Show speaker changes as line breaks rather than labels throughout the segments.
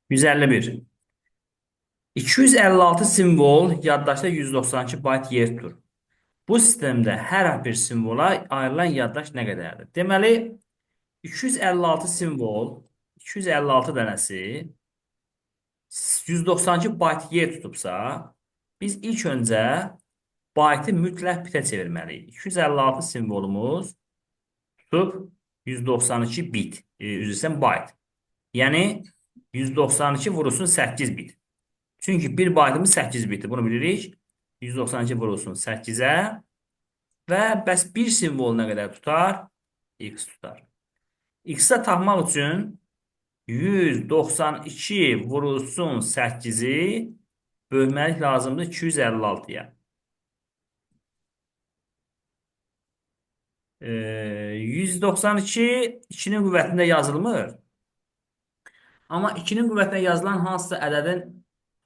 151. 256 simvol yaddaşda 192 bayt yer tutur. Bu sistemdə hər bir simvola ayrılan yaddaş nə qədərdir? Deməli, 256 simvol, 256 dənəsi 192 bayt yer tutubsa, biz ilk öncə baytı mütləq bitə çevirməliyik. 256 simvolumuz tutub 192 bit, üzr istəyirəm bayt. Yəni 192 vurulsun 8 bit. Çünki bir baytımız 8 bitdir. Bunu bilirik. 192 vurulsun 8-ə və bəs bir simvol nə qədər tutar? X tutar. X-ə tapmaq üçün 192 vurulsun 8-i bölməlik lazımdır 256-ya. 192 2-nin qüvvətində yazılmır. Amma 2-nin qüvvətinə yazılan hansısa ədədin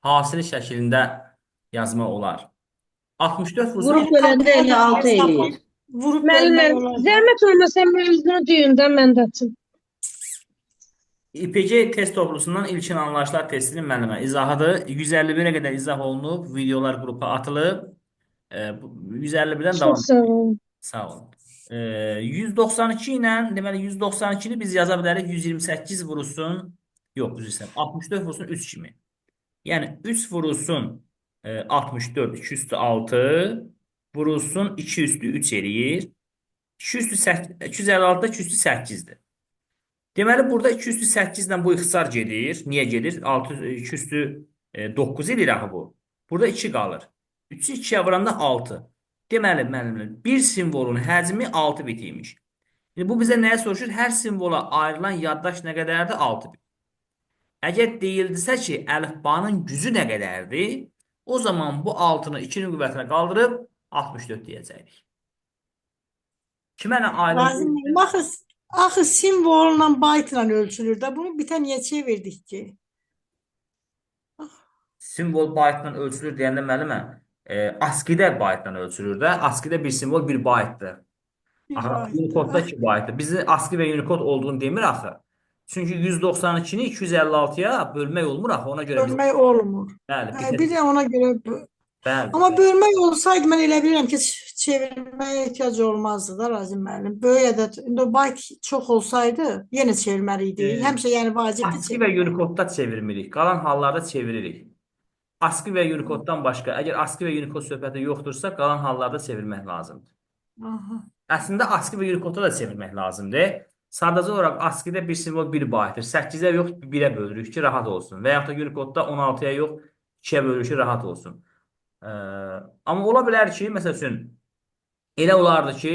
hasili şəklində yazmaq olar. 64 vurulsun
Vurup böləndə elə 6 eləyir.
Vurup bölmək
Müəlliməm,
olar.
zəhmət olmasa mövzunu deyin də mən də açım.
İPC test toplusundan ilkin anlayışlar testinin müəllimə izahıdır. 151-ə qədər izah olunub, videolar qrupa atılıb. 151-dən
Çox
davam
sağ olun.
Sağ olun. 192 ilə, deməli 192-ni biz yaza bilərik 128 vurulsun, yox, üzr istəyirəm, 64 vurulsun 3 kimi. Yəni 3 vurulsun 64, 2 üstü 6 vurulsun 2 üstü 3 eləyir. 2 üstü 256-da 2 üstü 8-dir. Deməli, burada 2 üstü 8 ilə bu ixtisar gedir. Niyə gedir? 2 üstü 9 edir axı bu. Burada 2 qalır. 3-ü 2-yə vuranda 6. Deməli, müəllimlər, bir simvolun həcmi 6 bit imiş. Bu bizə nəyə soruşur? Hər simvola ayrılan yaddaş nə qədərdir? 6 bit. Əgər deyildisə ki, əlifbanın gücü nə qədərdir? O zaman bu 6-nı 2-nin qüvvətinə qaldırıb 64 deyəcəyik. Kimə nə
Lazım
ayrılır?
değil. Axı simvolla baytla ölçülür də. Bunu bir tane niyə çevirdik ki?
Simbol baytla ölçülür deyəndə müəllimə, ASCII-də baytla ölçülür də. ASCII-də bir simvol 1 baytdır.
Bir
Aha,
baytdır.
Unicode-da 2 baytdır. Bizi ASCII və Unicode olduğunu demir axı. Çünki 192-ni 256-ya bölmək olmur axı. Ona görə biz
Bölmək olmur.
bəli,
Hə, bir də ona görə
bəli.
amma bölmək olsaydı mən elə bilirəm ki çevirməyə ehtiyac olmazdı da Razim müəllim. Böyük ədəd, indi bayt çox olsaydı yenə çevirməli idi.
E,
Həmişə yəni vacibdir
ASCII və
çevirmək.
Unicode-da çevirmirik. Qalan hallarda çeviririk. ASCII və Unicode-dan başqa, əgər ASCII və Unicode söhbəti yoxdursa, qalan hallarda çevirmək lazımdır.
Aha.
Əslində ASCII və Unicode-da da çevirmək lazımdır. Sadəcə olaraq ASCII-də bir simvol 1 baytdır. 8-ə yox, 1-ə bölürük ki, rahat olsun. Və yaxud da Unicode-da 16-ya yox, 2-yə bölürük ki, rahat olsun. Amma ola bilər ki, məsəl üçün, elə olardı ki,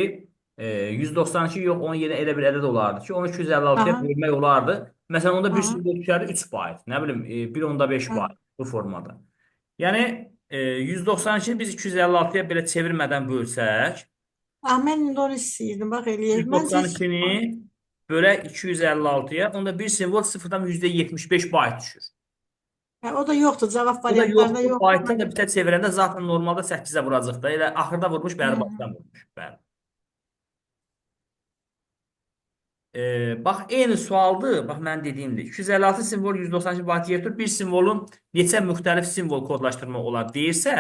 192 yox, onun yerinə elə bir ədəd olardı ki, onu 256-ya
Aha.
bölmək olardı. Məsələn, onda bir
Aha.
simvol düşərdi 3 bayt. Nə bilim, 1/5
Hə.
bayt bu formada. Yəni, 192-ni biz 256-ya belə çevirmədən bölsək,
Ah, mən indi onu istəyirdim. Bax eləyək. Məncə heç
192-ni bölək 256-ya, onda bir simvol 0,75 bayt düşür.
hə, o da yoxdur. Cavab
Bu da
variantlarında
yoxdur.
yoxdur.
Baytdan da bitə çevirəndə zaten normalda 8-ə vuracaq da. Elə axırda vurmuş, bəri başdan vurmuş. Bəli. Bax, eyni sualdır. Bax, mən dediyimdir. 256 simvol 192 bayt yer tutur. Bir simvolun neçə müxtəlif simvol kodlaşdırma olar deyirsə,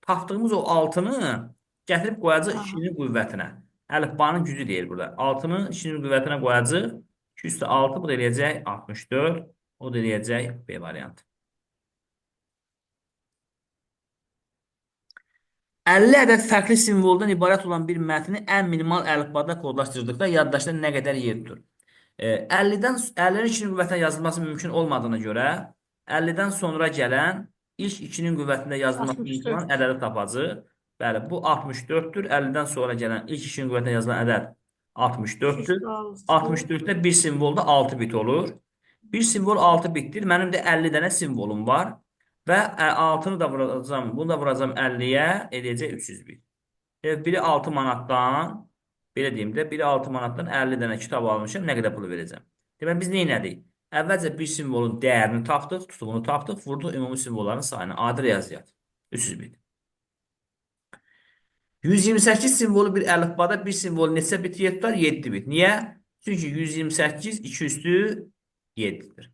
tapdığımız o 6-nı gətirib qoyacaq
Aha.
2-nin qüvvətinə. Əlifbanın gücü deyir burada. 6-nı 2-nin qüvvətinə qoyacaq. 2 üstə 6 bu da eləyəcək 64. O da eləyəcək B variantı. 50 ədəd fərqli simvoldan ibarət olan bir mətni ən minimal əlifbada kodlaşdırdıqda yaddaşda nə qədər yer tutur? 50-dən 50-nin 2-nin qüvvətinə yazılması mümkün olmadığına görə 50-dən sonra gələn ilk 2-nin qüvvətində yazılması mümkün
64.
olan ədədi tapacaq. Bəli, bu 64-dür. 50-dən sonra gələn ilk 2-nin qüvvətinə yazılan ədəd 64-dür. 64-də bir simvolda 6 bit olur. Bir simbol 6 bitdir. Mənim də 50 dənə simvolum var. Və 6-nı da vuracam, bunu da vuracam 50-yə, eləyəcək 300 bit. Biri 6 manatdan, belə deyim də, biri 6 manatdan 50 dənə kitab almışam, nə qədər pul verəcəm? Demək, biz nə elədik? Əvvəlcə bir simvolun dəyərini tapdıq, tutumunu tapdıq, vurduq ümumi simvolların sayını. Adi riyaziyyat. 300 bit. 128 simvolu bir əlifbada bir simvol neçə bit yer tutar? 7 bit. Niyə? Çünki 128 2 üstü 7-dir.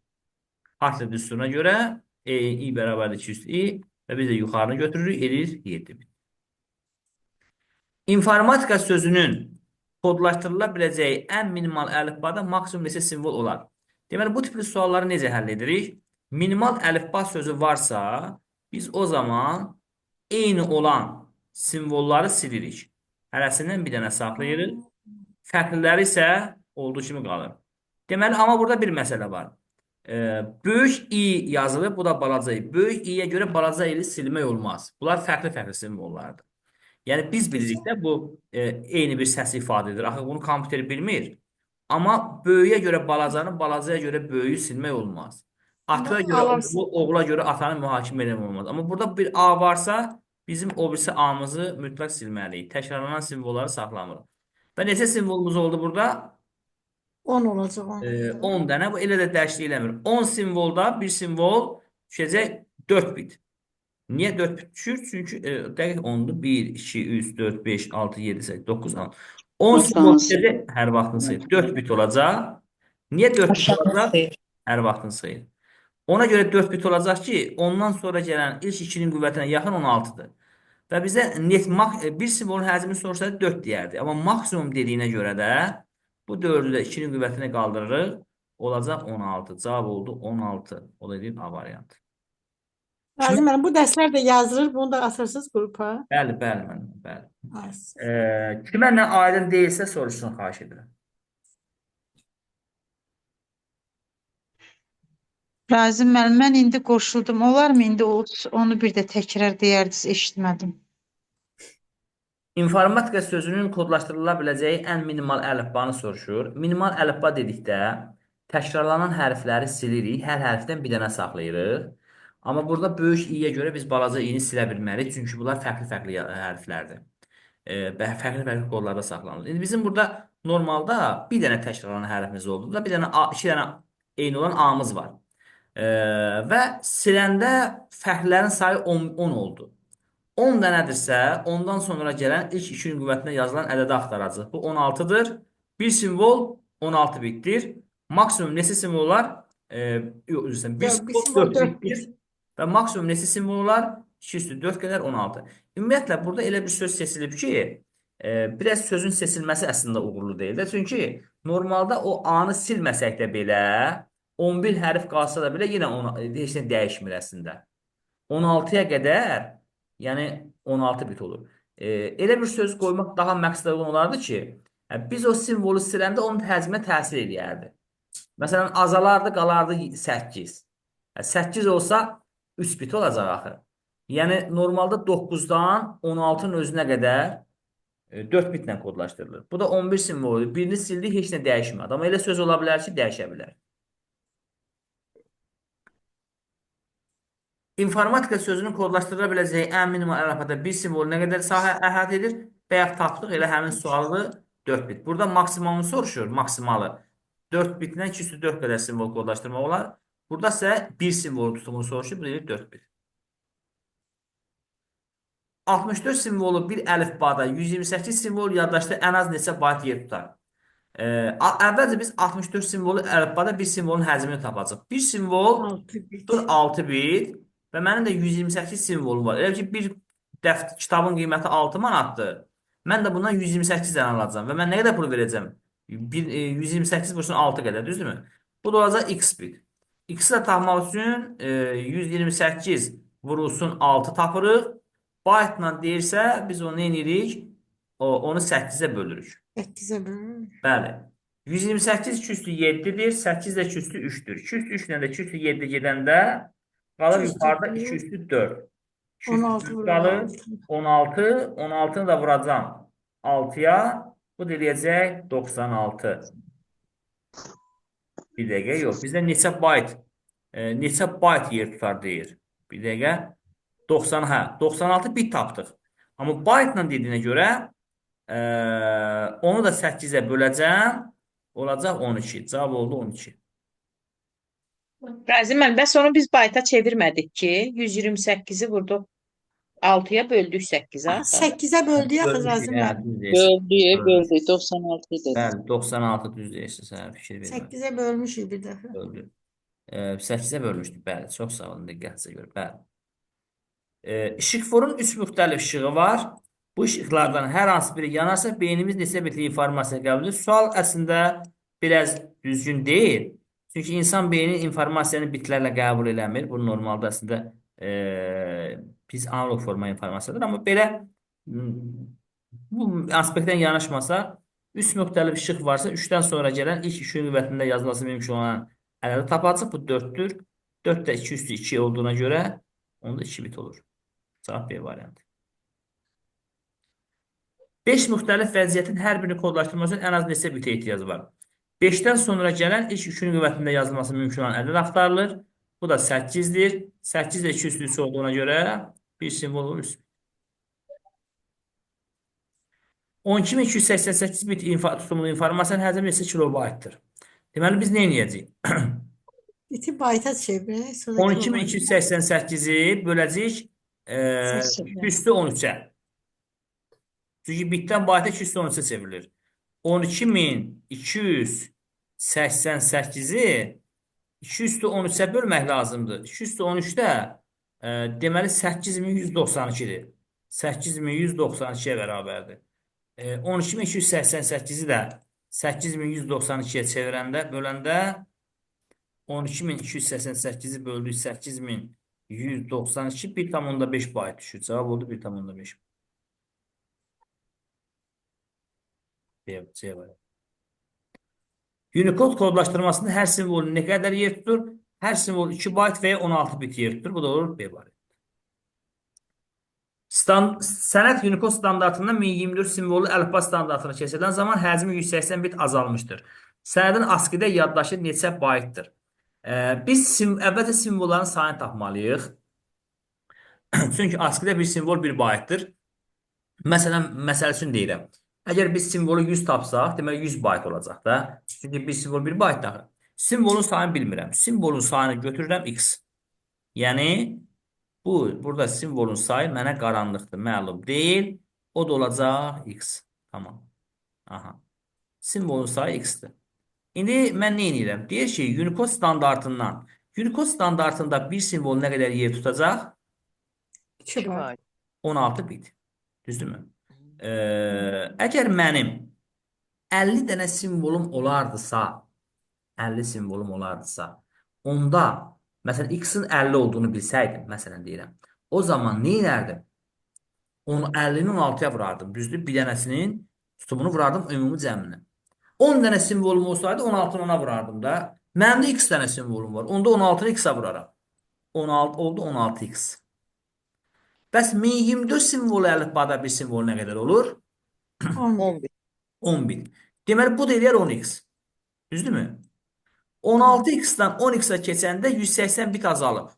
Hartli düsturuna göre i bərabərdir 2 üstü i və biz də yuxarını götürürük, edir 7 bit. İnformatika sözünün kodlaşdırıla biləcəyi ən minimal əlifbada maksimum neçə simvol olar? Deməli, bu tipli sualları necə həll edirik? Minimal əlifba sözü varsa, biz o zaman eyni olan simvolları silirik. Hərəsindən bir dənə saxlayırıq. Fərqliləri isə olduğu kimi qalır. Deməli, amma burada bir məsələ var. Böyük i yazılıb, bu da balaca i. Böyük i-yə görə balaca i-ni silmək olmaz. Bunlar fərqli-fərqli simvollardır. Yəni biz bilirik də bu eyni bir səs ifadə edir. Axı bunu kompüter bilmir. Amma böyüyə görə balacanı, balacaya görə böyüyü silmək olmaz. Ataya görə
Alarsın.
oğlu, oğula görə atanı mühakimə eləmək olmaz. Amma burada bir A varsa, bizim o birisi A-mızı mütləq silməliyik. Təkrarlanan simvolları saxlamırıq. Və neçə simvolumuz oldu burada?
10 olacaq 10.
10 dənə. Bu elə də dəyişiklik eləmir. 10 simvolda bir simvol düşəcək 4 bit. Niyə 4 bit düşür? Çünki dəqiq 10'dur. 1, 2, 3, 4, 5, 6, 7, 8, 9, 10. 10 simvol düşəcək hər vaxtın sayı. 4 bit olacaq. Niyə 4 bit olacaq? Hər vaxtın sayı. Ona görə 4 bit olacaq ki, ondan sonra gələn ilk 2'nin qüvvətinə yaxın 16'dır. Və bizə bir simvolun həcmini sorsaydı 4 deyərdi. Amma maksimum dediyinə görə də bu 4'ü də 2'nin qüvvətinə qaldırırıq. Olacaq 16. Cavab oldu 16. O da deyil A variantı.
Razım müəllim, bu dərslər də yazılır, bunu da atırsınız qrupa.
Bəli, bəli, mənim, bəli.
Ay,
Kimə nə aydın deyilsə soruşsun, xahiş edirəm.
Razım müəllim, mən indi qoşuldum. Olarmı indi onu bir də təkrar deyərdiniz, eşitmədim.
İnformatika sözünün kodlaşdırıla biləcəyi ən minimal əlifbanı soruşur. Minimal əlifba dedikdə təkrarlanan hərfləri silirik. Hər hərfdən bir dənə saxlayırıq. Amma burada böyük i-yə görə biz balaca i-ni silə bilməliyik. Çünki bunlar fərqli-fərqli hərflərdir. Fərqli-fərqli kodlarda saxlanılır. İndi bizim burada normalda bir dənə təkrarlanan hərfimiz oldu. Da bir dənə, iki dənə eyni olan a-mız var. Və siləndə fərqlərin sayı 10 oldu. 10 dənədirsə, ondan sonra gələn ilk 2'nin qüvvətinə yazılan ədədi axtaracaq. Bu 16'dır. Bir simvol 16 bitdir. Maksimum neçə simvollar? Yox, üzrsən. Bir simvol 4 bitdir. Və maksimum neçə simvollar? 2 üstü 4 qədər 16. Ümumiyyətlə, burada elə bir söz seçilib ki, biraz sözün seçilməsi əslində uğurlu deyil də. Çünki normalda o A-nı silməsək də belə, 11 hərf qalsa da belə yenə heç nə dəyişmir əslində. 16'ya qədər, yəni 16 bit olur. Elə bir söz qoymaq daha məqsədə uyğun olardı ki, biz o simvolu siləndə onun həcminə təsir edərdi. Məsələn, azalardı, qalardı 8. 8 olsa 3 bit olacaq axı. Yəni, normalda 9'dan 16'nın özünə qədər 4 bitlə kodlaşdırılır. Bu da 11 simvolu. Birini sildik, heç nə dəyişmədi. Amma elə söz ola bilər ki, dəyişə bilər. İnformatika sözünün kodlaşdırıla biləcəyi ən minimal əlifbada bir simvol nə qədər sahə əhatə edir? Bayaq tapdıq, elə həmin sualı 4 bit. Burada maksimumunu soruşur, maksimalı. 4 bitlə 2 üstü 4 qədər simvol kodlaşdırmaq olar. Burada isə bir simvolun tutumunu soruşur, bu deyil 4 bit. 64 simvolu bir əlifbada 128 simvol yaddaşda ən az neçə bayt yer tutar? Əvvəlcə biz 64 simvolu əlifbada bir simvolun həcmini tapacaq. Bir simvol 6 bit və mənim də 128 simvolum var. Elə ki, bir kitabın qiyməti 6 manatdır. Mən də bundan 128 dənə alacağım və mən nə qədər pul verəcəm? 128 vursun 6 qədər, düzdürmü? Bu da olacaq x bit. X-i də tapmaq üçün 128 vurulsun 6 tapırıq. Byte-la deyirsə, biz onu eləyirik? Onu 8'e bölürük.
8'e bölürük.
Bəli. 128 2 üstü 7'dir. 8 də 2 üstü 3'dür. 2 üstü 3 ilə də 2 üstü 7 gedəndə qalır yuxarıda 2 üstü 4. 2 üstü 4 qalır 16. 16'nı da vuracam 6'ya. Bu deyəcək 96. Bir dəqiqə, yox. Bizdə neçə byte yer tutar deyir. Bir dəqiqə. 96 bit tapdıq. Amma byte-la dediyinə görə onu da 8'e böləcəm. Olacaq 12. Cavab oldu 12.
Razım müəllim, bəs onu biz bayta çevirmədik ki, 128'i vurduq 6'ya böldük 8'e.
8'e böldük axı Razım müəllim.
Böldük, 96 idi.
Bəli, 96 düz deyirsiniz, fikir verin.
8'e bölmüşük bir dəfə.
Böldük. 8-ə bölmüşdük. Bəli, çox sağ olun diqqətinizə görə. Bəli. İşıqforun 3 müxtəlif işığı var. Bu işıqlardan hər hansı biri yanarsa beynimiz neçə bitli informasiya qəbul edir? Sual əslində biraz düzgün deyil. Çünki insan beyni informasiyanı bitlərlə qəbul eləmir. Bu normalda əslində biz analog forma informasiyadır. Amma belə bu aspektdən yanaşmasa 3 müxtəlif işıq varsa 3-dən sonra gələn ilk işığın qüvvətində yazılması mümkün olan ədədi tapacaq. Bu 4-dür. 4 də 2 üstü 2 olduğuna görə onda 2 bit olur. Cavab B variantı. 5 müxtəlif vəziyyətin hər birini kodlaşdırması üçün ən az neçə bitə ehtiyac var? 5-dən sonra gələn ilk üçün qüvvətində yazılması mümkün olan ədəd axtarılır. Bu da 8-dir. 8 də 2 üstü 3 olduğuna görə bir simvol olur. 12288 bit tutumlu informasiyanın həcmi neçə kilobaytdır? Deməli biz nə edəcəyik?
İti bayta çevirək, sonra kilobayt.
12288-i böləcəyik 2 üstü 13-ə. Çünki bitdən bayta 2 üstü 13-ə çevrilir. 12288-i 2 üstü 13-ə bölmək lazımdır. 2 üstü 13-də deməli 8192-dir. 8192-yə bərabərdir. 12288-i də 8192-yə çevirəndə, böləndə 12288-i böldük 8192 1,5 bayt düşür. Cavab oldu 1,5. C var. Unicode kodlaşdırmasında hər simvolun nə qədər yer tutur? Hər simvol 2 bayt və ya 16 bit yer tutur. Bu da olur B var. Sənəd Unicode standartından 1024 simvollu əlifba standartına keçirilən zaman həcmi 180 bit azalmışdır. Sənədin ASCII-də yaddaşı neçə baytdır? Biz əvvəlcə simvolların sayını tapmalıyıq. Çünki ASCII-də bir simvol 1 baytdır. Məsələn, məsəl üçün deyirəm. Əgər biz simvolu 100 tapsaq, deməli 100 bayt olacaq da. Çünki bir simvol 1 bayt daxil. Simvolun sayını bilmirəm. Simvolun sayını götürürəm x. Yəni, burada simvolun sayı mənə qaranlıqdır, məlum deyil. O da olacaq x. Tamam. Aha. Simvolun sayı x-dir. İndi mən nə edirəm? Deyir ki, Unicode standartından. Unicode standartında bir simvol nə qədər yer tutacaq?
2 bayt.
16 bit. Düzdürmü? Əgər mənim 50 dənə simvolum olardısa, 50 simvolum olardısa, onda, məsələn, x-in 50 olduğunu bilsəydim, məsələn deyirəm, o zaman nə edərdim? 50-ni 16-ya vurardım, düzdür? Bir dənəsinin tutumunu vurardım ümumi cəmini. 10 dənə simvolum olsaydı, 16-nı ona vurardım da. Mənim də x dənə simvolum var, onda 16-nı x-a vuraram. 16 oldu, 16x. Bəs 1024 simvolu əlifbada bir simvol nə qədər olur?
10 bit.
10 bit. Deməli, bu da eləyər 10x. Düzdürmü? 16x-dan 10x-a keçəndə 180 bit azalıb.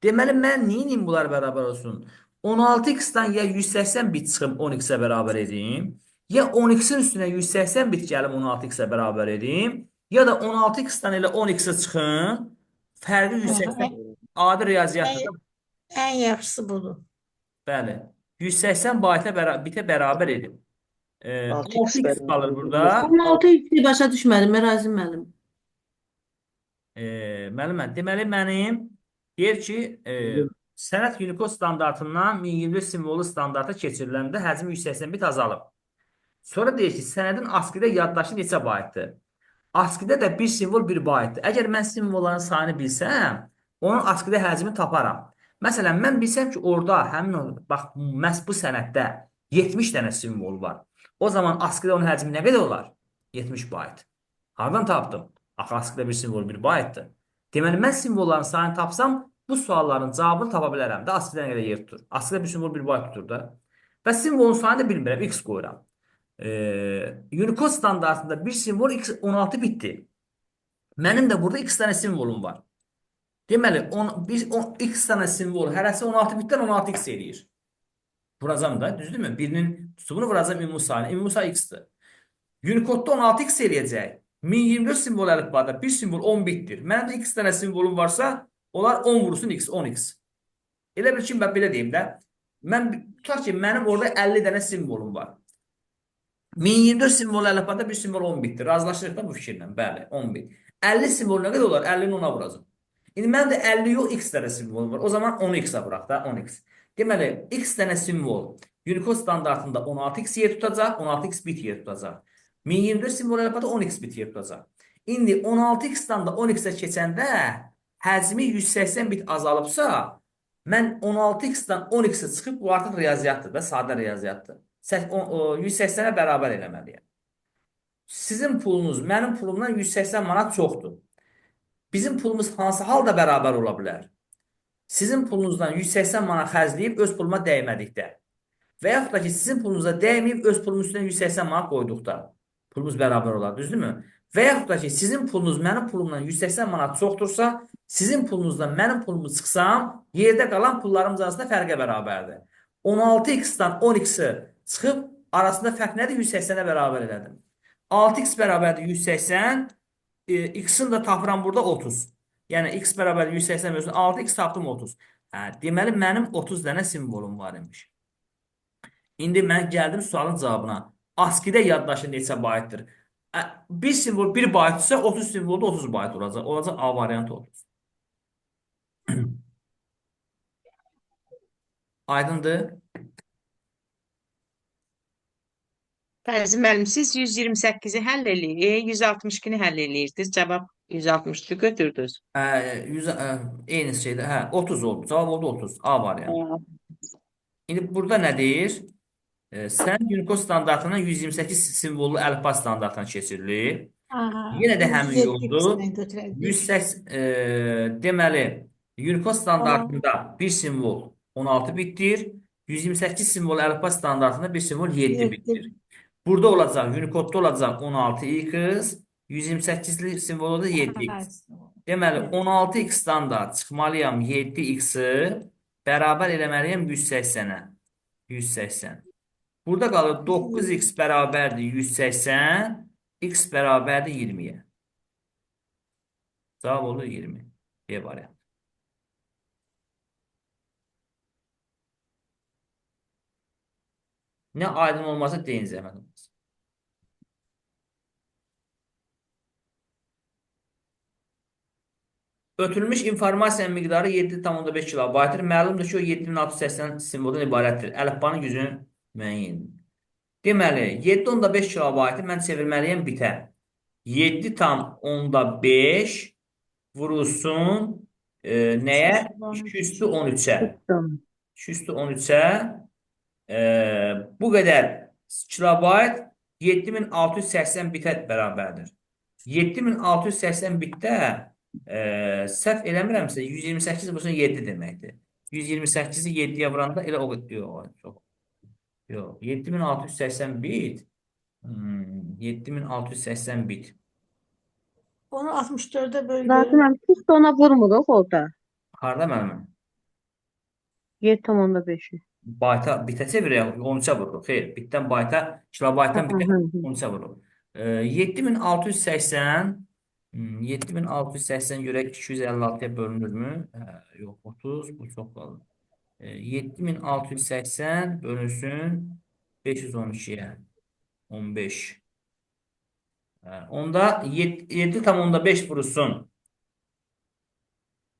Deməli, mən neyiniyim bunlar bərabər olsun? 16x-dan ya 180 bit çıxım 10x-ə bərabər edeyim, ya 10x-in üstünə 180 bit gəlim 16x-ə bərabər edeyim, ya da 16x-dan elə 10x-ə çıxım, fərqi 180 adi riyaziyyatda.
Ən yaxşısı budur.
Bəli. 180 bitə bərabər edib. 6x qalır burada.
16 başa düşmədim, Ərazim müəllim.
Müəllimə, deməli mənim deyir ki, sənəd Unicode standartından 1024 simvolu standarta keçiriləndə həcmi 180 bit azalıb. Sonra deyir ki, sənədin ASCII-də yaddaşı neçə baytdır? ASCII-də də bir simvol 1 baytdır. Əgər mən simvolların sayını bilsəm, onun ASCII-də həcmini taparam. Məsələn, mən bilsəm ki, orada həmin bax, məhz bu sənəddə 70 dənə simvol var. O zaman ASCII-də onun həcmi nə qədər olar? 70 bayt. Hardan tapdım? Axı ASCII-də bir simvol 1 baytdır. Deməli, mən simvolların sayını tapsam, bu sualların cavabını tapa bilərəm də ASCII-də nə qədər yer tutur. ASCII-də bir simvol 1 bayt tutur da. Və simvolun sayını da bilmirəm, x qoyuram. Unicode standartında bir simvol 16 bitdir. Mənim də burada x dənə simvolum var. Deməli, x dənə simvol hərəsi 16 bitdən 16x eləyir. Vuracam da, düzdürmü? Birinin tutumunu vuracam ümumi sayını. Ümumi sayı x-dir. Unicode-da 16x eləyəcək. 1024 simvol əlifbada bir simvol 10 bitdir. Mənim də x dənə simvolum varsa, onlar 10 vursun x, 10x. Elə bil ki, mən belə deyim də. Tutaq ki, mənim orada 50 dənə simvolum var. 1024 simvol əlifbada bir simvol 10 bitdir. Razılaşırıq da bu fikirlə. Bəli, 10 bit. 50 simvol nə qədər olar? 50-ni ona vuracam. İndi məndə 50 yox, x dənə simvol var. O zaman 10x-ə vuraq da, 10x. Deməli, x dənə simvol Unicode standartında 16x yer tutacaq, 16x bit yer tutacaq. 1024 simvol əlifbada 10x bit yer tutacaq. İndi 16x-dan da 10x-ə keçəndə həcmi 180 bit azalıbsa, mən 16x-dan 10x-ə çıxıb, bu artıq riyaziyyatdır da, sadə riyaziyyatdır. 180-ə bərabər eləməliyəm. Sizin pulunuz mənim pulumdan 180 manat çoxdur. Bizim pulumuz hansı halda bərabər ola bilər? Sizin pulunuzdan 180 manat xərcləyib öz puluma dəymədikdə və yaxud da ki, sizin pulunuza dəyməyib öz pulumun üstünə 180 manat qoyduqda pulumuz bərabər olar, düzdürmü? Və yaxud da ki, sizin pulunuz mənim pulumdan 180 manat çoxdursa, sizin pulunuzdan mənim pulumu çıxsam, yerdə qalan pullarımız arasında fərqə bərabərdir. 16x-dan 10x-i çıxıb, arasında fərq nədir? 180-ə bərabər elədim. 6x bərabərdir 180, x-in də tapıram burada 30. Yəni x bərabər 180 bölünsün 6x tapdım 30. Deməli mənim 30 dənə simvolum var imiş. İndi mən gəldim sualın cavabına. ASCII-də yaddaşı neçə baytdır? Bir simvol 1 baytdırsa 30 simvolda 30 bayt olacaq. Olacaq A variantı 30. Aydındır?
Fərzi müəllim, siz 128-i həll eləyir, 162-ni həll eləyirdiniz. Cavab 163 götürdünüz.
Eyni şeydə. 30 oldu. Cavab oldu 30. A variantı. İndi burada nə deyir? Sən Unicode standartından 128 simvollu əlifba standartına keçirilir. Yenə də həmin yoldur. 180, deməli, Unicode standartında bir simvol 16 bitdir. 128 simvol əlifba standartında bir simvol 7 bitdir. Burada olacaq, Unicode'da olacaq 16x, 128'li simvolu da 7x. Deməli, 16x-dan da çıxmalıyam 7x-i, bərabər eləməliyəm 180-ə. 180. Burada qalır 9x bərabərdir 180, x bərabərdir 20-yə. Cavab olur 20. B variant. Nə aydın olmasa deyin zəhmət olmaz. Ötürülmüş informasiyanın miqdarı 7,5 kilobaytdır. Məlumdur ki, o 7680 simvoldan ibarətdir. Əlifbanın gücünü müəyyən edin. Deməli, 7,5 kilobaytı mən çevirməliyəm bitə. 7,5 vurulsun nəyə? 213-ə. 213-ə bu qədər kilobayt 7680 bitə bərabərdir. 7680 bitdə səhv eləmirəmsə 128 vursun 7 deməkdir. 128-i 7-yə vuranda elə o yox. Yox, 7680 bit. 7680 bit.
Onu 64'e böldü.
Zaten biz de ona vurmuruq orada.
Harda mənim?
7,5.
Bayta bitə çevirək, 13-ə vururuq. Xeyr, bitdən bayta, kilobaytdan bitə 13-ə vururuq. 7680 7680 görək 256-ya bölünürmü? Yox, 30, bu çox qalır. 7680 bölünsün 512-yə. 15. Onda 7,5 vurulsun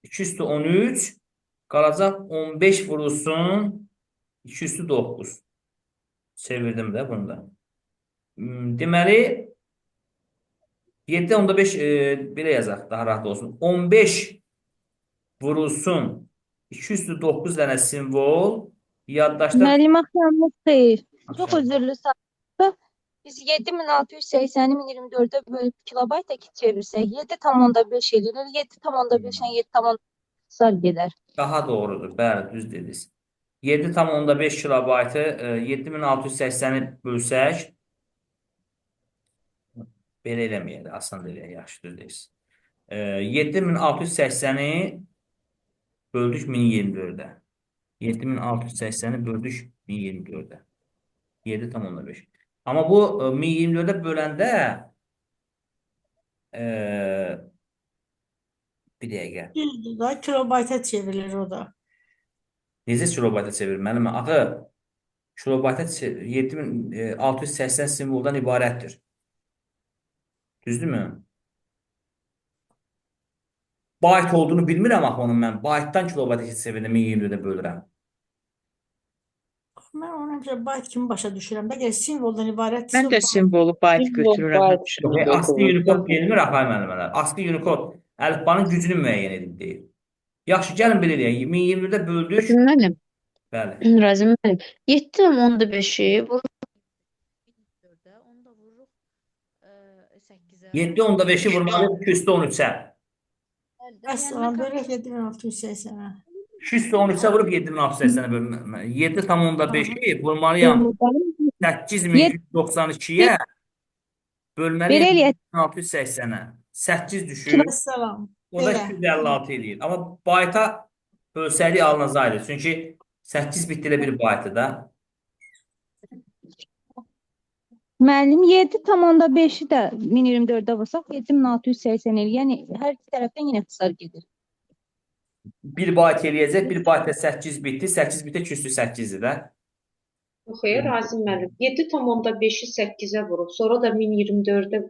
213 qalacaq 15 vurulsun 209. Çevirdim də bunda. Deməli 7,5 belə yazaq daha rahat olsun. 15 vurulsun 209 dənə simvol yaddaşda
Müəllimə xanımız xeyir. Çox üzrlü sağ. Biz 7680-i 1024-ə bölüb kilobayta çevirsək 7,5 edir. 7,5-dən 7,5 gedər.
daha doğrudur. Bəli, düz dediniz. 7,5 kilobaytı 7680-i bölsək belə eləməyək, asan eləyək, yaxşı düz deyirsiniz. 7680-i böldük 1024-ə. 7680-i böldük 1024-ə. 7,5. Amma bu 1024-ə böləndə bir dəqiqə.
Da kilobayta çevrilir o da.
Necə kilobayta çevirməli? Axı kilobayta 7680 simvoldan ibarətdir. Düzdürmü? Byte olduğunu bilmirəm axı onun mən. Byte-dan kilobayta keçid seviyyəndə 1024-ə bölürəm.
Mən onu həmişə byte kimi başa düşürəm. Bəlkə simvoldan ibarətsə
Mən də
byte.
simvolu byte
Simbol
götürürəm
byte.
həmişə.
Yox, asli Unicode deyilmir axı müəllimlər. Asli Unicode əlifbanın gücünü müəyyən edib deyir. Yaxşı, gəlin belə eləyək. 1024-ə böldük.
Razım müəllim,
Bəli.
Razım müəllim. 7,5-i vururuq 4-ə, onu da vururuq 8-ə.
7.5-i vurmalıyıq 213-ə.
Əslan bölək 7680-ə.
213-ə vurub 7680-ə bölməliyəm. 7.5-i vurmalıyam 8192-yə bölməliyəm
Belə eləyək.
1680-ə. 8 düşür.
Əssalam.
O da
Belə.
256 eləyir. Amma bayta bölsəydik alınacaqdı. Çünki 8 bit ilə bir baytı da.
Müəllim 7,5-i də 1024-də vursaq 7680 eləyir. Yəni hər iki tərəfdən yenə qısar gedir.
1 bayt eləyəcək. 1 baytda 8 bitdi. 8 bitə 208-dir də.
Xeyr, Razım müəllim. 7,5-i 8-ə vurub, sonra da 1024-ə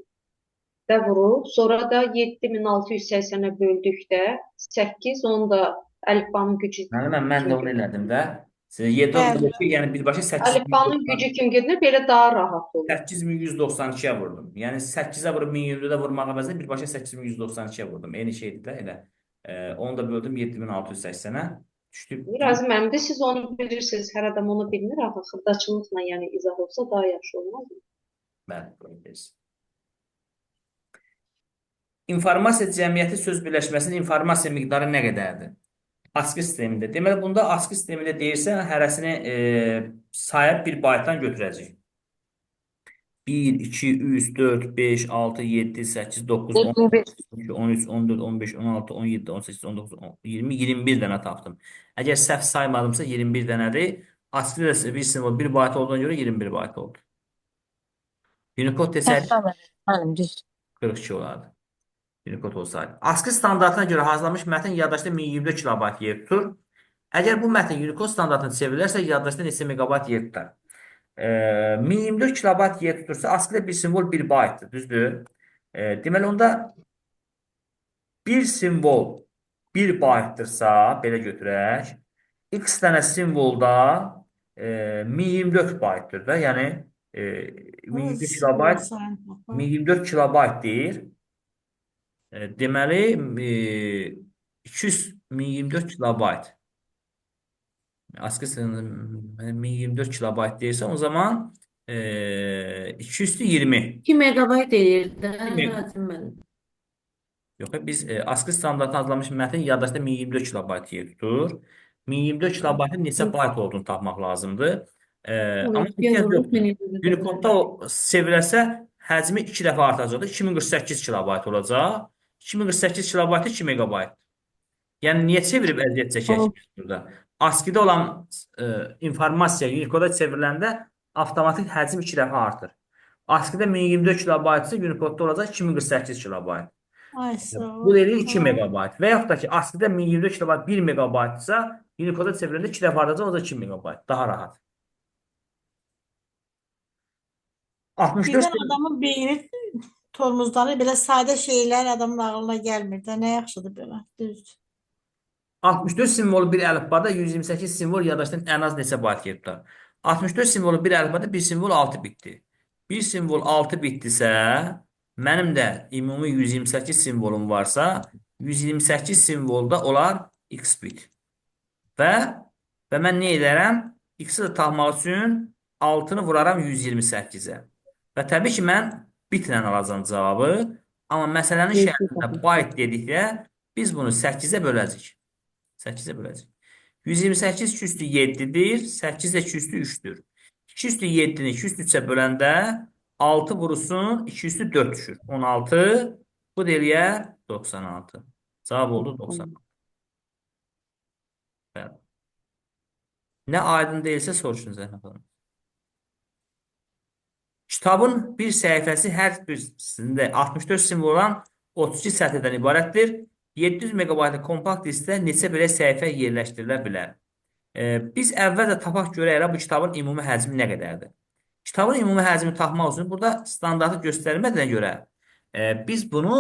də vurub, sonra da 7680-ə böldükdə 8, onu da əlifbanın gücü
Mən də onu elədim də. 7.5, yəni birbaşa 8
əlifbanın gücü kimi gedir, belə daha rahat olur.
8192-yə vurdum. Yəni 8-ə vurub 1024-ə vurmaq əvəzinə birbaşa 8192-yə vurdum. Eyni şeydir də elə. Onu da böldüm 7680-ə. Düşdü.
Razım müəllim də siz onu bilirsiniz, hər adam onu bilmir, axı xırdaçılıqla yəni izah olsa daha yaxşı olmaz mı?
Bəli, biliriz. İnformasiya cəmiyyəti söz birləşməsinin informasiya miqdarı nə qədərdir? ASCII sistemində. Deməli, bunda ASCII sistemində deyirsə, hərəsini sayıb bir baytdan götürəcək. 1, 2, 3, 4, 5, 6, 7, 8, 9, 10, 12, 13, 14, 15, 16, 17, 18, 19, 20, 21 dənə tapdım. Əgər səhv saymadımsa 21 dənədir. ASCII-də bir simvol 1 bayt olduğuna görə 21 bayt oldu. Unicode desəydi
Müəllim, düz.
42 olardı. Unicode olsaydı. ASCII standartına görə hazırlanmış mətn yaddaşda 1024 kilobayt yer tutur. Əgər bu mətn Unicode standartına çevrilərsə, yaddaşda neçə megabayt yer tutar? 1024 kilobayt yer tutursa, ASCII-də bir simvol 1 baytdır, düzdür? Deməli, onda bir simvol 1 baytdırsa, belə götürək, x dənə simvolda 1024 baytdır da, yəni 1024 kilobayt 1024 kilobayt deyir. Deməli 1024 kilobayt. ASCII sistemində 1024 kilobayt deyirsə, o zaman 220.
2 megabayt eləyir də,
meg-
Razım müəllim.
Yox, biz ASCII standartına hazırlanmış mətn yaddaşda 1024 kilobayt yer tutur. 1024 kilobaytın neçə bayt olduğunu tapmaq lazımdır. Amma ehtiyac yoxdur. Unicode-da o çevrilərsə həcmi 2 dəfə artacaqdır. 2048 kilobayt olacaq. 2048 kilobaytı 2 megabayt. Yəni niyə çevirib əziyyət çəkək burada? ASCII-də olan informasiya Unicode-a çevriləndə avtomatik həcm 2 dəfə artır. ASCII-də 1024 kilobaytsa Unicode-da olacaq 2048 kilobayt.
Ay sağ ol.
Bu deyil 2 megabayt. Və yaxud da ki, ASCII-də 1024 kilobayt 1 megabaytsa Unicode-a çevriləndə 2 dəfə artacaq, o da 2 megabayt. Daha rahat. 64
Birdən adamın beyni tormozları belə sadə şeylər adamın ağlına gəlmir də. Nə yaxşıdır belə. Düzdür.
64 simvolu bir əlifbada 128 simvol yaddaşdan ən az neçə bayt yer tutar? 64 simvolu bir əlifbada bir simvol 6 bitdir. Bir simvol 6 bitdisə, mənim də ümumi 128 simvolum varsa, 128 simvolda olar x bit. Və mən nə edərəm? X-i də tapmaq üçün 6-nı vuraram 128-ə. Və təbii ki, mən bitlə alacağım cavabı. Amma məsələnin şərtində byte dedikdə biz bunu 8-ə böləcəyik. 8-ə böləcəyik. 128 2 üstü 7-dir. 8 də 2 üstü 3-dür. 2 üstü 7-ni 2 üstü 3-ə böləndə 6 vurusun 2 üstü 4 düşür. 16. Bu deyilyə 96. Cavab oldu 96. Bəli. Nə aydın deyilsə soruşun Zəynəb xanım. Kitabın bir səhifəsi hər birisində 64 simvol olan 32 sətirdən ibarətdir. 700 megabaytlı kompakt diskdə neçə belə səhifə yerləşdirilə bilər? Biz əvvəlcə tapaq görək bu kitabın ümumi həcmi nə qədərdir? Kitabın ümumi həcmi tapmaq üçün burada standartı göstərmədiyinə görə biz bunu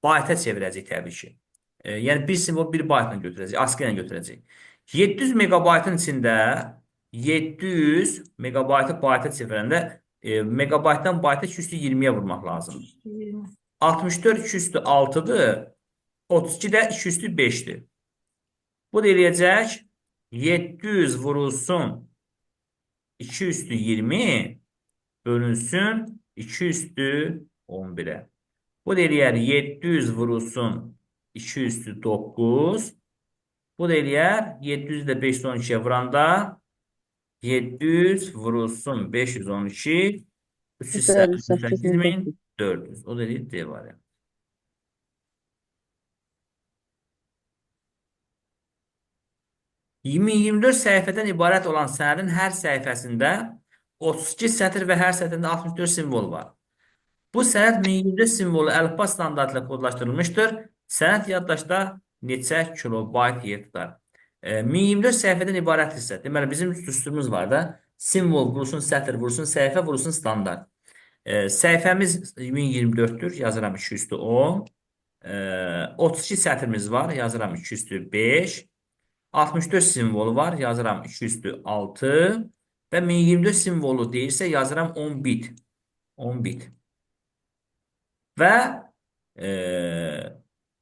bayta çevirəcəyik təbii ki. Yəni bir simvol 1 baytla götürəcək, ASCII ilə götürəcək. 700 megabaytın içində 700 megabaytı bayta çevirəndə megabaytdan bayta 220-yə vurmaq lazımdır.
20.
64 2 üstü 6'dır. 32 də 2 üstü 5'dir. Bu da eləyəcək 700 vurulsun 2 üstü 20 bölünsün 2 üstü 11'e. Bu da eləyər 700 vurulsun 2 üstü 9. Bu da eləyər 700 də 5 12'ye vuranda 700 vurulsun 512 388.400. O da eləyir D variantı. 2024 səhifədən ibarət olan sənədin hər səhifəsində 32 sətr və hər sətrində 64 simvol var. Bu sənəd 1024 simvolu əlifba standartı ilə kodlaşdırılmışdır. Sənəd yaddaşda neçə kilobayt yer tutar? 1024 səhifədən ibarətdirsə, deməli bizim düsturumuz var da, simvol vurulsun, sətr vurulsun, səhifə vurulsun, standart. Səhifəmiz 1024'dür, yazıram 2 üstü 10. 32 sətrimiz var, yazıram 2 üstü 5. 64 simvolu var, yazıram 2 üstü 6 və 1024 simvolu deyirsə yazıram 10 bit. 10 bit. Və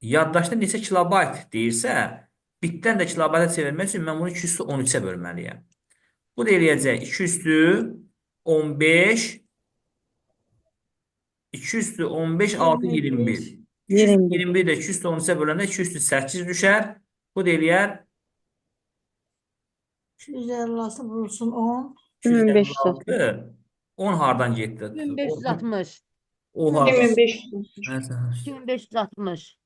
yaddaşda neçə kilobayt deyirsə, bitdən də kilobayta çevirmək üçün mən bunu 2 üstü 13'ə bölməliyəm. Bu da eləyəcək 2 üstü 15 2 üstü 15 6 21. 21 də 2 üstü 13'ə böləndə 2 üstü 8 düşər. Bu da eləyər
256 vurulsun 10.
256. 10 hardan getdi?
2560.
O hardan?
2500.
2560.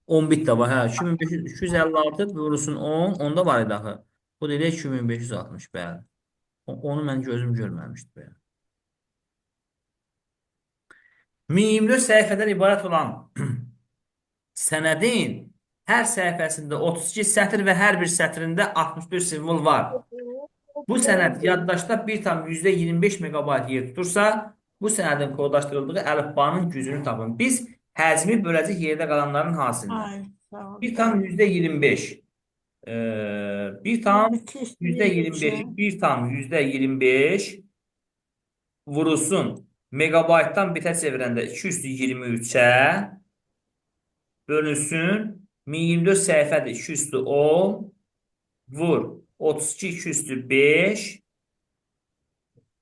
10 bit də var. Hə, 2500 256 vurulsun 10. Onda var idi axı. Bu da elə 2560 bəli. Onu mən gözüm görməmişdim bəli. 1024 səhifədən ibarət olan sənədin hər səhifəsində 32 sətr və hər bir sətrində 64 simvol var. Bu sənəd yaddaşda 1,25 megabayt yer tutursa, bu sənədin kodlaşdırıldığı əlifbanın gücünü tapın. Biz həcmi böləcək yerdə qalanların hansında?
Ay, sağ ol.
1,25. 1,25 vurulsun. Megabaytdan bitə çevirəndə 2 üstü 23'ə bölünsün. 1024 səhifədir 2 üstü 10 vur. 32 2 üstü 5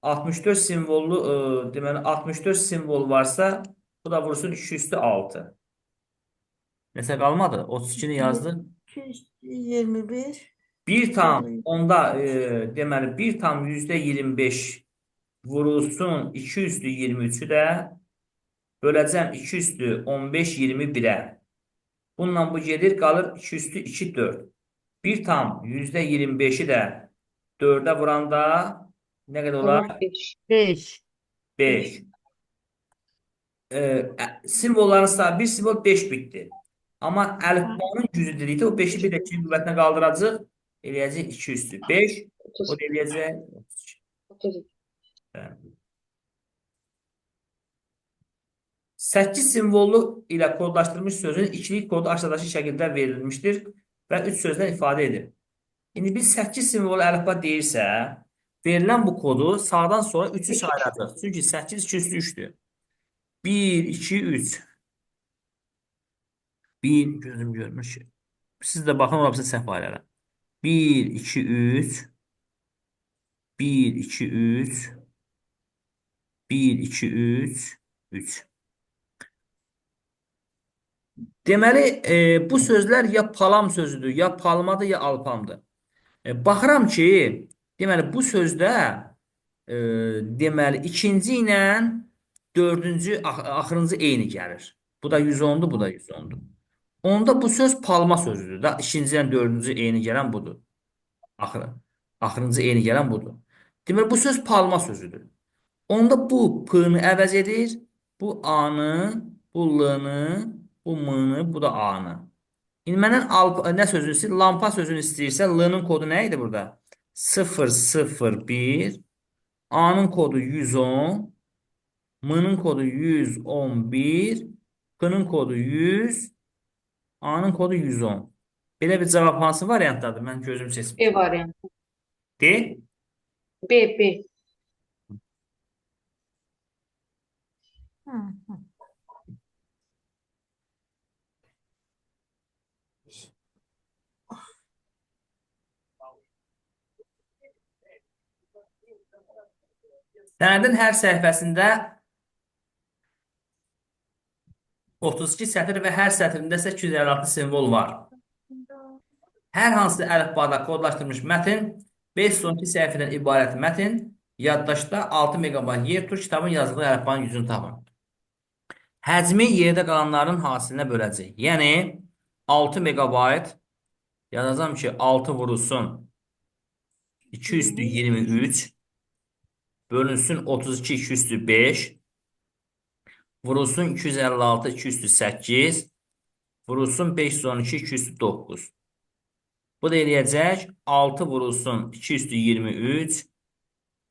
64 simvollu deməli 64 simvol varsa bu da vursun 2 üstü 6. Nəsə qalmadı? 32'ni yazdım.
221.
Bir tam onda deməli 1,25 vurulsun 2 üstü 23'ü də böləcəm 2 üstü 15 21'ə. Bununla bu gedir qalır 2 üstü 2 4. 1,25'i də 4'ə vuranda nə qədər olar?
5.
5. Simvolların sayı bir simvol 5 bitdir. Amma əlifbanın gücü dedikdə o 5'i bir də 2 qüvvətinə qaldıracaq. Eləyəcək 2 üstü 5. O da eləyəcək 32. 8 simvollu ilə kodlaşdırılmış sözün ikilik kodu aşağıdakı şəkildə verilmişdir və 3 sözdən ifadə edir. İndi biz 8 simvolu əlifba deyirsə, verilən bu kodu sağdan sola 3'ü sayılacaq. Çünki 8 2 üstü 3'dür. 1, 2, 3. 1, gözüm görmüş. Siz də baxın, olabilir səhv ayırlar. 1, 2, 3. 1, 2, 3. 1, 2, 3. 3. Deməli, bu sözlər ya palam sözüdür, ya palmadır, ya alpamdır. Baxıram ki, deməli, bu sözdə deməli, ikinci ilə dördüncü, axırıncı eyni gəlir. Bu da 110'dur, bu da 110'dur. Onda bu söz palma sözüdür da. İkinci ilə dördüncü eyni gələn budur. Axırıncı eyni gələn budur. Deməli, bu söz palma sözüdür. Onda bu p-nı əvəz edir. Bu a-nı, bu l-nı, bu m-nı, bu da a-nı. İndi məndən nə sözünü istəyir? Lampa sözünü istəyirsə, l-nın kodu nə idi burada? 001. A-nın kodu 110. M-nın kodu 111. P-nın kodu 100. A-nın kodu 110. Belə bir cavab hansı variantdadır? Mən gözüm seçmir.
B variantı.
D.
B.
Hı, hı.
Sənədin hər səhifəsində 32 sətir və hər sətrində isə 256 simvol var. Hər hansı əlifbada kodlaşdırılmış mətn 512 səhifədən ibarət mətn yaddaşda 6 megabayt yer tutur. Kitabın yazılı əlifbanın yüzünü tapın. Həcmi yerdə qalanların hasilinə böləcək. Yəni 6 megabayt yazacağım ki 6 vurulsun 2 üstü 23 bölünsün 32 2 üstü 5 vurulsun 256 2 üstü 8 vurulsun 512 2 üstü 9. Bu da eləyəcək 6 vurulsun 2 üstü 23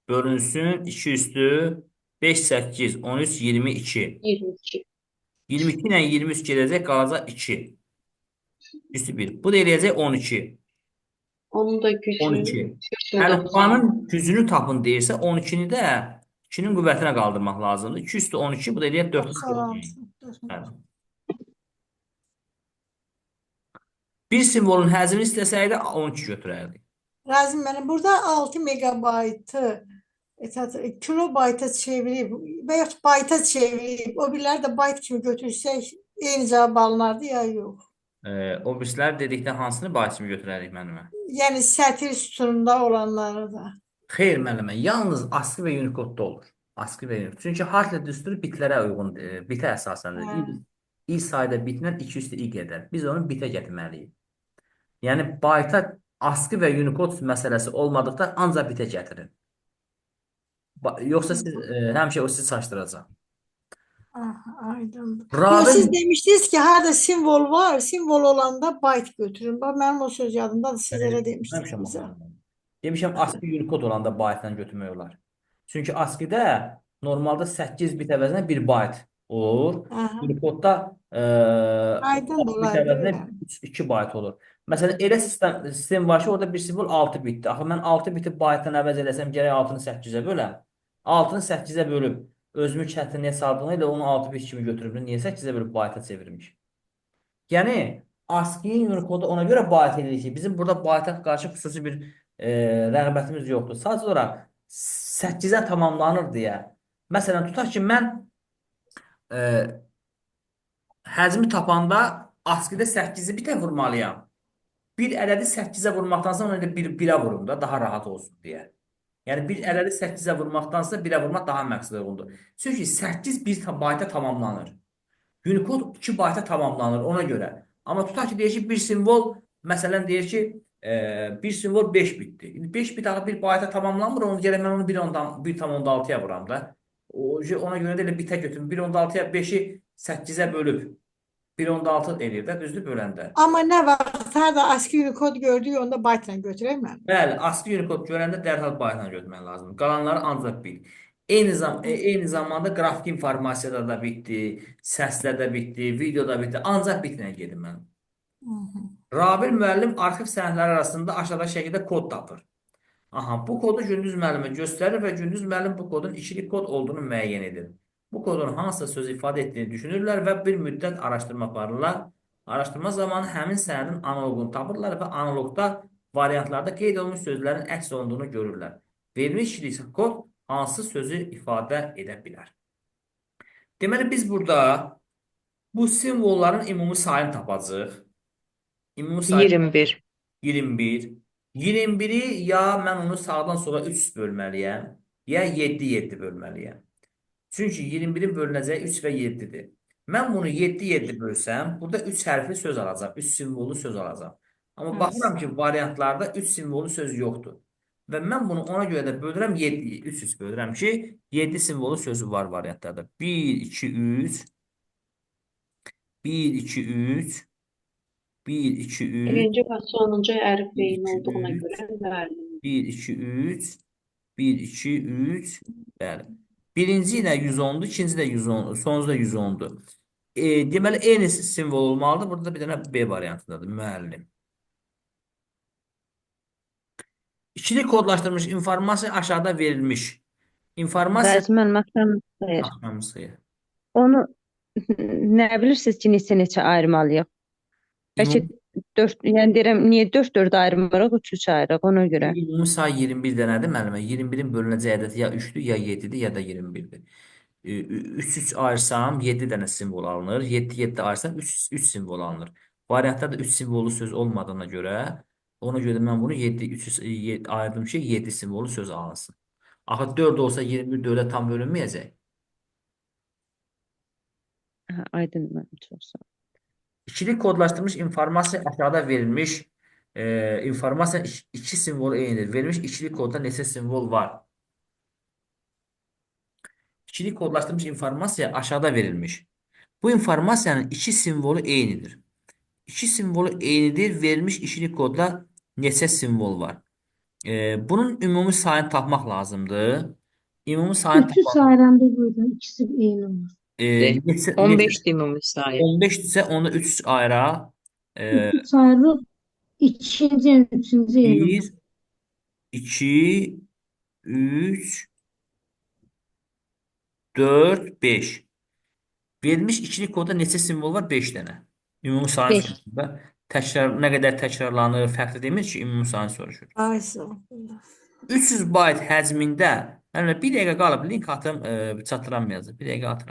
bölünsün 2 üstü 5 8 13 22.
22.
22 ilə 23 gedəcək qalacaq 2. Üstü 1. Bu da eləyəcək 12.
Onun da gücü
12.
490.
Əlifbanın gücünü tapın deyirsə 12-ni də 2-nin qüvvətinə qaldırmaq lazımdır. 2 üstü 12 bu da eləyər 4.
96.
Bir simvolun həzmini istəsəydi 12 götürərdik.
Razım müəllim, burada 6 megabaytı kilobayta çevirib və yaxud bayta çevirib, o birləri də bayt kimi götürsək eyni cavab alınardı ya yox.
O birislər dedikdə hansını bayt kimi götürərik müəllimə?
Yəni sətir sütununda olanları da.
Xeyr müəllimə, yalnız ASCII və Unicode-da olur. ASCII və Unicode. Çünki Hartler düsturu bitlərə uyğun, bitə əsaslanır. İ sayda bitlə 2 üstü i gedər. Biz onu bitə gətirməliyik. Yəni bayta ASCII və Unicode məsələsi olmadıqda ancaq bitə gətirin. Yoxsa siz həmişə o sizi çaşdıracaq.
Aydındır.
Rabin-
Siz demişdiniz ki, harada simvol var, simvol olanda bayt götürün. Bax, mənim o söz yadımdadır, siz elə demişdiniz
Demişəm,
bizə.
demişəm ASCII Unicode olanda baytdan götürmək olar. Çünki ASCII-də normalda 8 bit əvəzinə 1 bayt olur.
Aha.
Unicode-da
Aydın
6 bit
olaydı,
əvəzinə
yəni.
2 bayt olur. Məsələn, elə sistem var ki, orada bir simvol 6 bitdir. Axı mən 6 biti baytdan əvəz eləsəm, gərək 6-nı 8-ə böləm. 6-nı 8-ə bölüb özümü çətinliyə saldığına ilə onu 6 bit kimi götürüb. Niyə 8-ə bölüb bayta çevirmiş? Yəni, ASCII Unicode ona görə bayt edirik ki, bizim burada bayta qarşı xüsusi bir rəğbətimiz yoxdur. Sadəcə olaraq 8-ə tamamlanır deyə. Məsələn, tutaq ki, mən həcmi tapanda ASCII-də 8-i bitə vurmalıyam. Bir ədədi 8-ə vurmaqdansa onu da 1-ə vurum da daha rahat olsun deyə. Yəni bir ədədi 8-ə vurmaqdansa 1-ə vurmaq daha məqsədə uyğundur. Çünki 8 bir bayta tamamlanır. Unicode 2 bayta tamamlanır ona görə. Amma tutaq ki, deyir ki, bir simvol, məsələn, deyir ki, bir simvol 5 bitdir. 5 bit axı bir bayta tamamlanmır, onu gərək mən onu 1.6-ya vuram da. Ona görə də elə bitə götürüm. 1.6-ya 5-i 8-ə bölüb 1.6 edir də, düzdür böləndə.
Amma nə vaxt harada ASCII Unicode gördük, onda baytla götürək mən.
Bəli, ASCII Unicode görəndə dərhal baytla götürmək lazımdır. Qalanları ancaq bil. Eyni zamanda qrafik informasiyada da bitdi, səslə də bitdi, videoda bitdi. Ancaq bitlə gedin mən. Rabil müəllim arxiv sənədləri arasında aşağıdakı şəkildə kod tapır. Aha, bu kodu Gündüz müəllimə göstərir və Gündüz müəllim bu kodun ikili kod olduğunu müəyyən edir. Bu kodun hansısa söz ifadə etdiyini düşünürlər və bir müddət araşdırma aparırlar. Araşdırma zamanı həmin sənədin analoqunu tapırlar və analoqda variantlarda qeyd olunmuş sözlərin əks olunduğunu görürlər. Verilmiş ikili kod hansı sözü ifadə edə bilər? Deməli, biz burada bu simvolların ümumi sayını tapacağıq. Ümumi sayı
21.
21. 21-i ya mən onu sağdan sola 3 bölməliyəm, ya 7 bölməliyəm. Çünki 21-in bölünəcəyi 3 və 7-dir. Mən bunu 7 bölsəm, burada 3 hərfli söz alacaq, 3 simvollu söz alacaq. Amma baxıram ki, variantlarda 3 simvollu söz yoxdur. Və mən bunu ona görə də bölürəm 7-yi, 3 bölürəm ki, 7 simvollu sözü var variantlarda. 1, 2, 3, 1, 2, 3, 1, 2, 3,
Birinci və sonuncu hərf beyin
İki,
olduğuna
üç.
görə müəllim.
1, 2, 3, 1, 2, 3, bəli. Birinci ilə 110-dur, ikinci də 110, sonuncu da 110-dur. Deməli eyni simvol olmalıdır. Burada da bir dənə B variantıdadır. Müəllim. İkili kodlaşdırılmış informasiya aşağıda verilmiş. İnformasiya
Bəzi məlumatlar xeyr.
Axşamısı.
Onu nə bilirsiniz ki, neçə ayırmalıyıq? Bəlkə 4, yəni deyirəm, niyə 4 ayırmırıq, 3 ayırırıq ona görə.
Ümumi say 21 dənədir müəllimə. 21-in bölünəcəyi ədəd ya 3-dür, ya 7-dir, ya da 21-dir. 3 ayırsam 7 dənə simvol alınır. 7 ayırsam 3 simvol alınır. Variantda da 3 simvollu söz olmadığına görə ona görə mən bunu 7 ayırdım ki 7 simvollu söz alınsın. Axı 4 olsa 21 4-ə tam bölünməyəcək.
Hə, aydın mənim çox sağ ol.
İkili kodlaşdırılmış informasiya aşağıda verilmiş informasiya iki simvolu eynidir. Verilmiş ikili kodda neçə simvol var? İkili kodlaşdırılmış informasiya aşağıda verilmiş. Bu informasiyanın iki simvolu eynidir. İki simvolu eynidir. Verilmiş ikili kodda neçə simvol var? Bunun ümumi sayını tapmaq lazımdır. Ümumi sayını tapmaq.
sayıramda buyurun. İkisi eyni olur.
Neçə,
15 ümumi sayı.
15-dirsə onu 3 ayıra.
3 sayırıq. İkinci, üçüncü eyni olur.
1, 2, 3, 4, 5. Verilmiş ikili kodda neçə simvol var? 5 dənə. Ümumi sayını
Beş.
soruşur. Təkrar, nə qədər təkrarlanır, fərqli demir ki, ümumi sayını soruşur.
Ay sağ ol.
300 bayt həcmində, yəni bir dəqiqə qalıb link atım, çatdıramayacaq. Bir dəqiqə atıram.